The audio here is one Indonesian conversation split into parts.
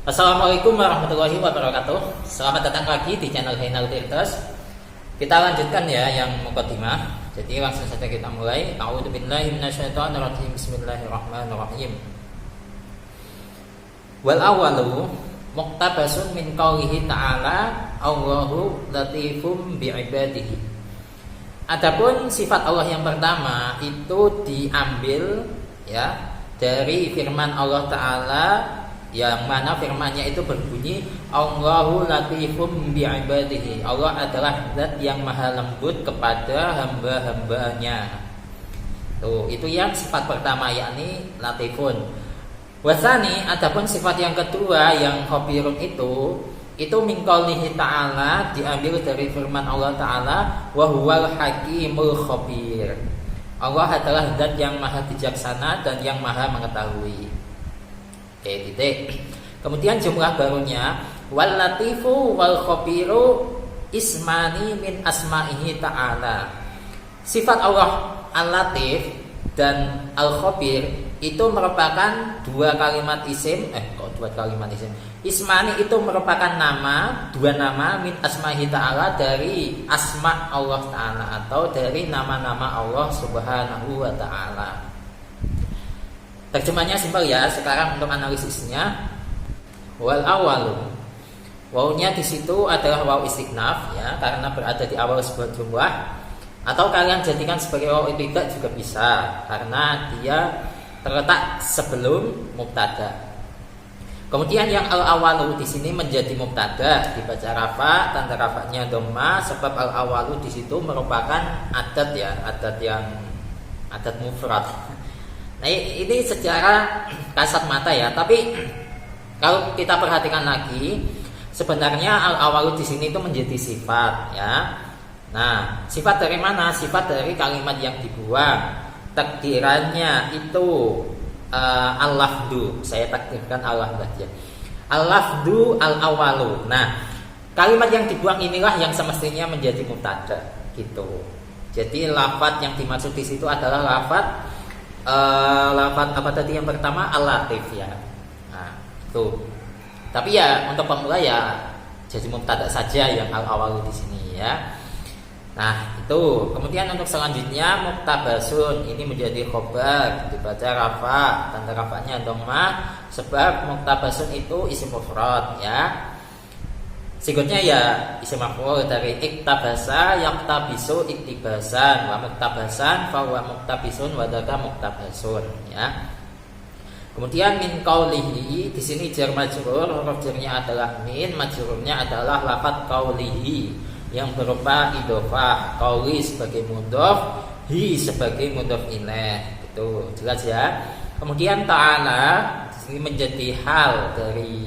Assalamualaikum warahmatullahi wabarakatuh. Selamat datang lagi di channel Hainal Tirtas. Kita lanjutkan ya yang mukadimah. Jadi langsung saja kita mulai. A'udzubillahi minasyaitonirrajim. Bismillahirrahmanirrahim. Wal awalu muqtabasun min qaulihi ta'ala Allahu latifum bi'ibadihi. Adapun sifat Allah yang pertama itu diambil ya dari firman Allah Ta'ala, yang mana firmannya itu berbunyi Allahu latifum bi'ibadihi. Allah adalah zat yang maha lembut kepada hamba-hambanya. Tuh, itu yang sifat pertama, yakni latifun. Wasani, adapun sifat yang kedua yang khabirun itu min qaulihi ta'ala, diambil dari firman Allah Ta'ala wa huwal hakimul khabir. Allah adalah zat yang maha bijaksana dan yang maha mengetahui. Oke, titik. Kemudian jumlah barunya wal latifu wal khabiru ismani min asma'ihi ta'ala. Sifat Allah al-latif dan al-khabir itu merupakan dua kalimat isim. Ismani itu merupakan dua nama min asma'ihi ta'ala, dari asma Allah Ta'ala atau dari nama-nama Allah Subhanahu wa Ta'ala. Terjemahnya simpel ya. Sekarang untuk analisisnya, wal awalu, wawunya di situ adalah waw istighnaf ya, karena berada di awal sebuah jumlah, atau kalian jadikan sebagai waw ibtidah juga bisa, karena dia terletak sebelum mubtada. Kemudian yang al awalu di sini menjadi mubtada, dibaca rafa, tanda rafanya dhamma, sebab al awalu di situ merupakan adat ya, adat mufrad. Nah, ini secara kasat mata ya, tapi kalau kita perhatikan lagi, sebenarnya al-awalu di sini itu menjadi sifat ya. Nah, sifat dari mana? Sifat dari kalimat yang dibuang. Takdirannya itu al-lafdu. Saya takdirkan al-lafdu aja. Al-lafdu al-awalu. Nah, kalimat yang dibuang inilah yang semestinya menjadi mubtada gitu. Jadi lafaz yang dimaksud di situ adalah lafaz apa tadi yang pertama, al-latif ya. Nah, itu. Tapi ya untuk pemula ya jadi mubtada saja yang al-awal di sini ya. Nah, itu. Kemudian untuk selanjutnya muktabasun, ini menjadi khobar, dibaca rafa, tanda rafanya dhamma, sebab muktabasun itu isim mufrad ya. Sikutnya ya isim maf'ul dari iktabasa yaktabisu iktibasan, wa muktabasan fa wa muktabisun wa dzaka muktabasun ya. Kemudian min qaulihi, di sini jar majrur, huruf jarnya adalah min, majrurnya adalah lafaz qaulihi yang berupa idhofah, qauli sebagai mudhof, hi sebagai mudhof ilaih. Itu jelas ya. Kemudian ta'ala di sini menjadi hal dari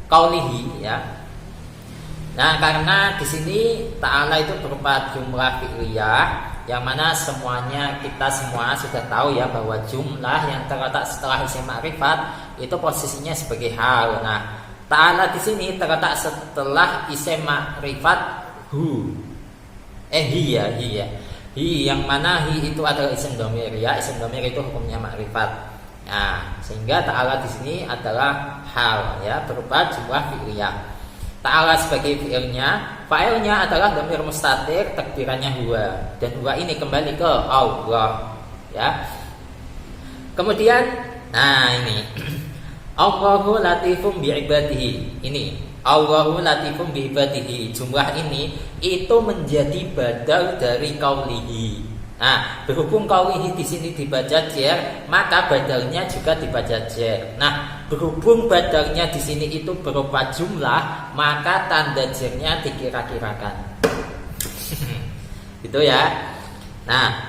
qaulihi ya. Nah, karena di sini ta'ala itu berupa jumlah fi'liyah, yang mana kita semua sudah tahu ya bahwa jumlah yang terletak setelah isim ma'rifat itu posisinya sebagai hal. Nah, ta'ala di sini terletak setelah isim ma'rifat hu. Hi ya. Hi, yang mana hi itu adalah isim dhamir ya. Isim dhamir itu hukumnya ma'rifat. Nah, sehingga ta'ala di sini adalah hal ya, berupa jumlah fi'liyah. Ta'ala sebagai fi'ilnya, fa'ilnya adalah dhamir mustatir, takdirannya huwa, dan huwa ini kembali ke Allah ya. Kemudian ini Allahu latifum bi'ibadihi. Ini Allahu latifum bi'ibadihi, jumlah ini itu menjadi badal dari qaulihi. Nah, berhubung qaulihi di sini dibaca jar, maka badalnya juga dibaca jar. Nah, berhubung badalnya di sini itu berupa jumlah, maka tanda jarnya dikira-kirakan. Gitu ya. Nah,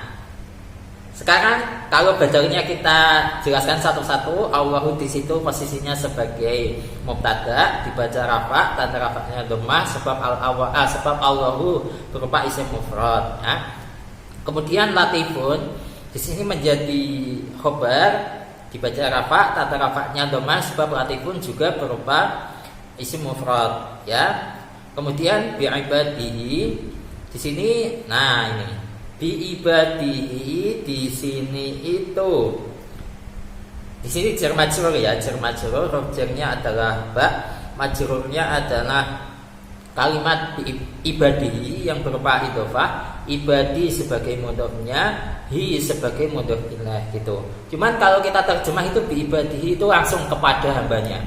sekarang kalau badalnya kita jelaskan satu-satu. Allahu di situ posisinya sebagai mubtada, dibaca rafa, tanda rafanya dhammah, sebab Allahu berupa isim mufrad ya. Kemudian latifun di sini menjadi khobar, dibaca rafa, tanda rafanya dhammah, sebab latifun juga berupa isim mufrad ya. Kemudian bi'ibadihi di sini, bi'ibadihi di sini itu Di sini jar majrur ya, jar majrur, jarnya adalah ba, majrurnya adalah kalimat ibadihi yang berupa idhofah, ibadi sebagai mudhofnya, hi sebagai mudhof ilaih gitu. Cuman kalau kita terjemah itu bi ibadihi itu langsung kepada hambanya.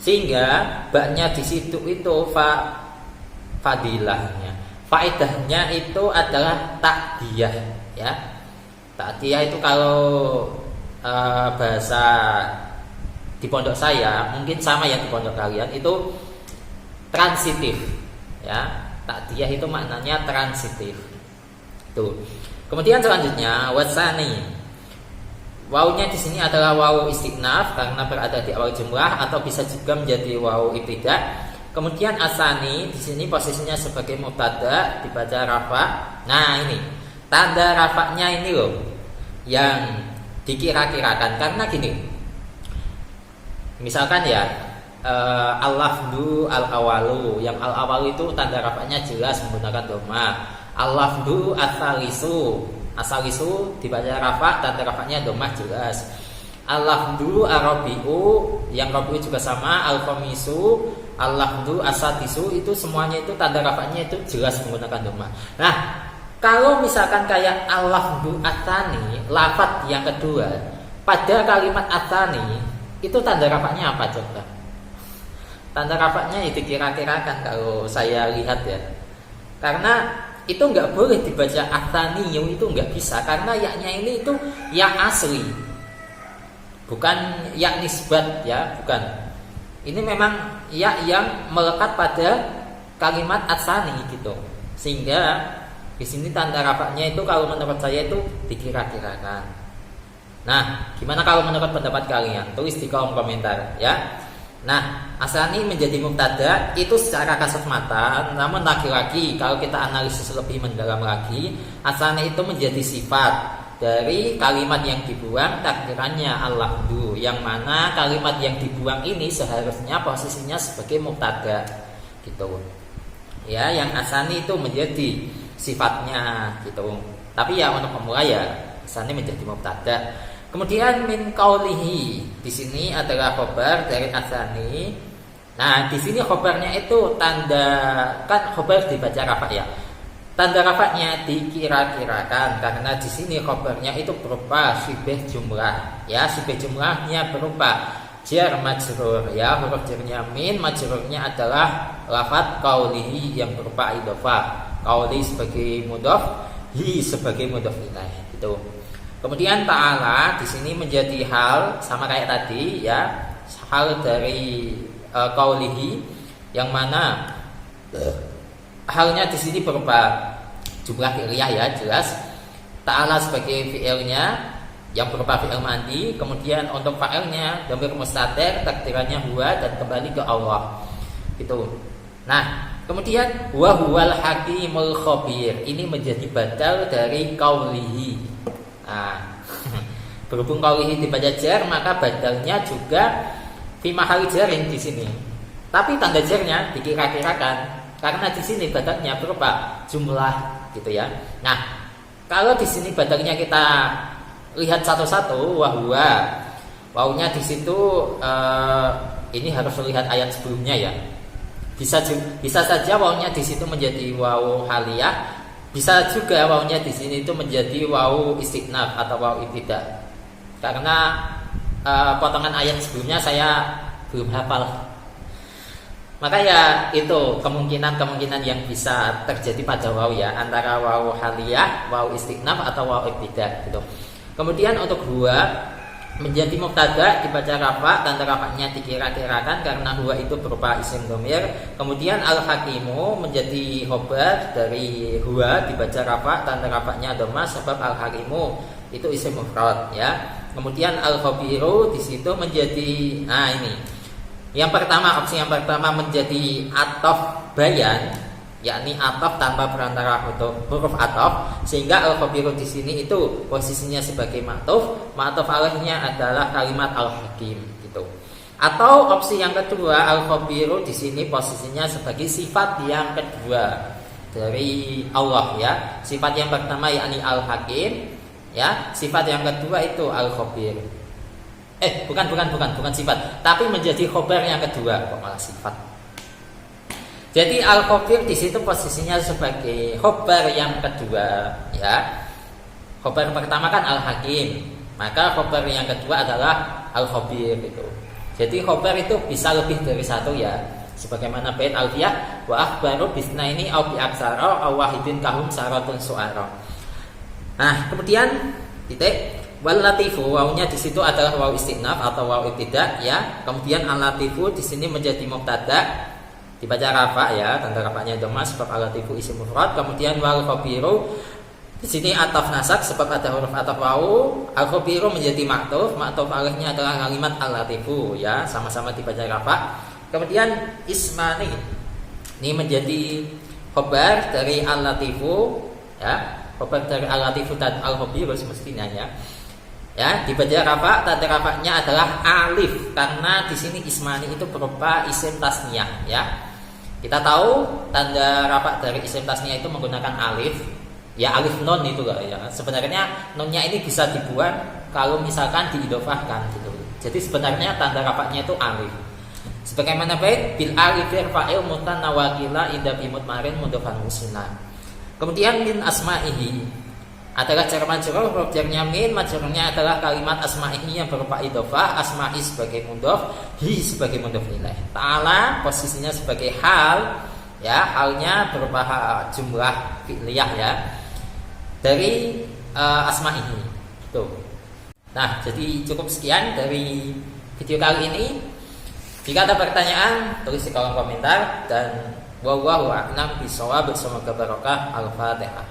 Sehingga baknya di situ itu fadilahnya. Faedahnya itu adalah takdiyah ya. Takdiyah itu kalau bahasa di pondok saya mungkin sama ya di pondok kalian itu transitif ya. Takdiyah itu maknanya transitif. Tuh. Kemudian selanjutnya wasani. Wawunya di sini adalah wawu istinaf karena berada di awal jumlah atau bisa juga menjadi wawu ibtidah. Kemudian asani di sini posisinya sebagai mubtada dibaca rafa. Nah, ini tanda rafanya ini loh yang dikira-kirakan karena gini. Misalkan ya al-lafdu al-awalu, yang al-awalu itu tanda rafanya jelas menggunakan dhamma. Al-lafdu asalisu, asalisu dibaca rafa, tanda rafanya dhammah jelas. Al-lafdu ar-rabi'u, yang rabi'u juga sama. Al-khamisu, al-lafdu asadisu, itu semuanya itu tanda rafanya itu jelas menggunakan dhammah. Nah, kalau misalkan kayak al-lafdu atsani, lafaz yang kedua, pada kalimat atsani itu tanda rafanya apa coba? Tanda rafanya itu kira-kirakan kalau saya lihat ya. Karena itu nggak boleh dibaca atsaniyu, itu nggak bisa karena yaknya ini itu ya asli, bukan ya nisbat ya, bukan. Ini memang ya yang melekat pada kalimat atsani gitu, sehingga di sini tanda rafanya itu kalau menurut saya itu dikira-kirakan. Nah, gimana kalau menurut pendapat kalian? Tulis di kolom komentar ya. Nah, asani menjadi mubtada itu secara kasat mata, namun lagi-lagi kalau kita analisis lebih mendalam lagi, asani itu menjadi sifat dari kalimat yang dibuang takdirannya al-lafdu, yang mana kalimat yang dibuang ini seharusnya posisinya sebagai mubtada gitu. Ya, yang asani itu menjadi sifatnya gitu. Tapi ya untuk pemula ya asani menjadi mubtada. Kemudian min qaulihi di sini adalah khobar dari asani. Nah, di sini khobarnya itu tanda, kan khobar dibaca rafa ya. Tanda rafanya dikira-kirakan karena di sini khobarnya itu berupa syibah jumlah. Ya, syibah jumlahnya berupa jar majrur ya, huruf jarnya min, majrurnya adalah lafaz qaulihi yang berupa idhofah. Qauli sebagai mudhof, hi sebagai mudhof ilaih gitu. Kemudian ta'ala di sini menjadi hal sama kayak tadi ya, hal dari qaulihi yang mana halnya di sini berupa jumlah fi'liyah ya, jelas. Ta'ala sebagai fi'ilnya yang berupa fi'il madi, kemudian untuk fa'ilnya dhamir mustatir takdirannya huwa dan kembali ke Allah. Gitu. Nah, kemudian wa huwal hakimul khabir ini menjadi badal dari qaulihi. Nah, berhubung qaulihi dibaca jar, maka badalnya juga fi mahali jarin di sini. Tapi tanda jarnya dikira-kirakan karena di sini badalnya berupa jumlah gitu ya. Nah, kalau di sini badalnya kita lihat satu-satu, wahwa wawunya di situ ini harus lihat ayat sebelumnya ya. Bisa saja wawunya di situ menjadi wawu haliyah, bisa juga wawunya di sini itu menjadi wawu istinaf atau wawu ibtidah. Karena potongan ayat sebelumnya saya belum hafal. Maka ya itu kemungkinan yang bisa terjadi pada wawu ya, antara wawu haliyah, wawu istinaf atau wawu ibtidah gitu. Kemudian untuk huwa menjadi mubtada dibaca rafa, tanda rafanya dikira-kirakan karena huwa itu berupa isim dhamir. Kemudian al-hakimu menjadi khobar dari huwa dibaca rafa, tanda rafanya dhammah sebab al-hakimu itu isim mufrad ya. Kemudian al-khabiru di situ menjadi ini. Yang pertama, opsi yang pertama menjadi ataf bayan, yakni ataf tanpa perantara huruf ataf, sehingga al-khabiru di sini itu posisinya sebagai ma'tuf, ma'tuf alaihnya adalah kalimat al-hakim gitu. Atau opsi yang kedua, al-khabiru di sini posisinya sebagai sifat yang kedua dari Allah ya. Sifat yang pertama yakni al-hakim ya, sifat yang kedua itu al-khabir. bukan sifat, tapi menjadi khobar yang kedua, kok malah sifat. Jadi al-khabir di situ posisinya sebagai khobar yang kedua, ya. Khobar pertama kan al-hakim, maka khobar yang kedua adalah al-khabir itu. Jadi khobar itu bisa lebih dari satu ya. Sebagaimana bait alfiyah wa akhbaru bisnaini aw bi aksara aw wahidin kahum syaratun su'ara. Nah, kemudian titik wal latifu, wawunya di situ adalah waw istinaf atau waw ibtida ya. Kemudian al latifu di sini menjadi mubtada, dibaca rafa ya, tanda rafanya dhamma sebab al latifu isim mufrad. Kemudian wal khabiru di sini ataf nasak sebab ada huruf ataf wawu. Al khabiru menjadi maktuf alaihnya adalah kalimat al latifu ya, sama-sama dibaca rafa. Kemudian ismani ini menjadi khobar dari al latifu ya, khobar dari al latifu dan al khabiru semestinya ya. Ya, dibaca rafa, tanda rafanya adalah alif karena di sini ismani itu berupa isim tasniyah ya. Kita tahu tanda rafa dari isim tasniyah itu menggunakan alif. Ya, alif non itu loh ya. Sebenarnya nonnya ini bisa dibuat kalau misalkan diidofahkan gitu. Jadi sebenarnya tanda rafanya itu alif. Sebagaimana baik bil alif fa'il mutanna wakila inda bi mutmarin mudhafan musnah. Kemudian min asma'ihi adalah jar majrur, huruf jarnya min, majrurnya adalah kalimat asma'ihi yang berupa idhofah, asma'i sebagai mudhof, hi sebagai mudhof ilaih. Ta'ala posisinya sebagai hal, ya, halnya berupa jumlah fi'liyah ya dari asma'ihi. Tuh. Nah, jadi cukup sekian dari video kali ini. Jika ada pertanyaan, tulis di kolom komentar dan wallahu a'lam bishawab. Semoga barokah. Al-Fatihah.